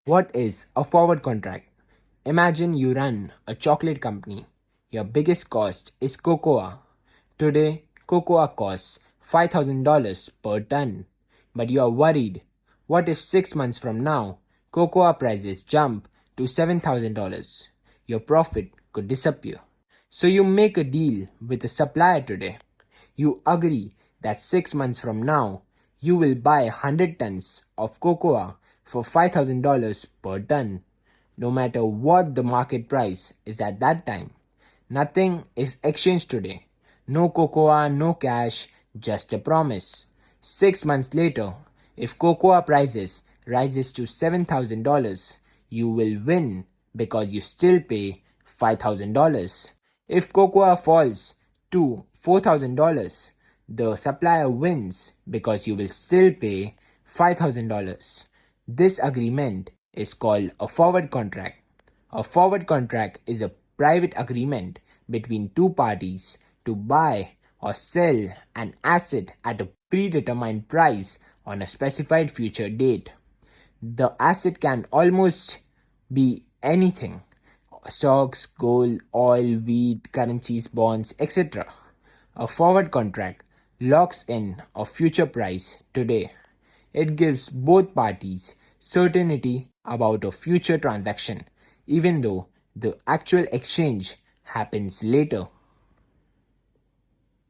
What is a forward contract? Imagine you run a chocolate company. Your biggest cost is cocoa. Today, cocoa costs $5,000 per ton. But you are worried. What if 6 months from now, cocoa prices jump to $7,000? Your profit could disappear. So you make a deal with a supplier today. You agree that 6 months from now, you will buy 100 tons of cocoa for $5,000 per ton, no matter what the market price is at that time. Nothing is exchanged today. No cocoa, no cash, just a promise. 6 months later, if cocoa prices rises to $7,000, you will win because you still pay $5,000. If cocoa falls to $4,000, the supplier wins because you will still pay $5,000. This agreement is called a forward contract. A forward contract is a private agreement between two parties to buy or sell an asset at a predetermined price on a specified future date. The asset can almost be anything: stocks, gold, oil, wheat, currencies, bonds, etc. A forward contract locks in a future price today. It gives both parties certainty about a future transaction, even though the actual exchange happens later.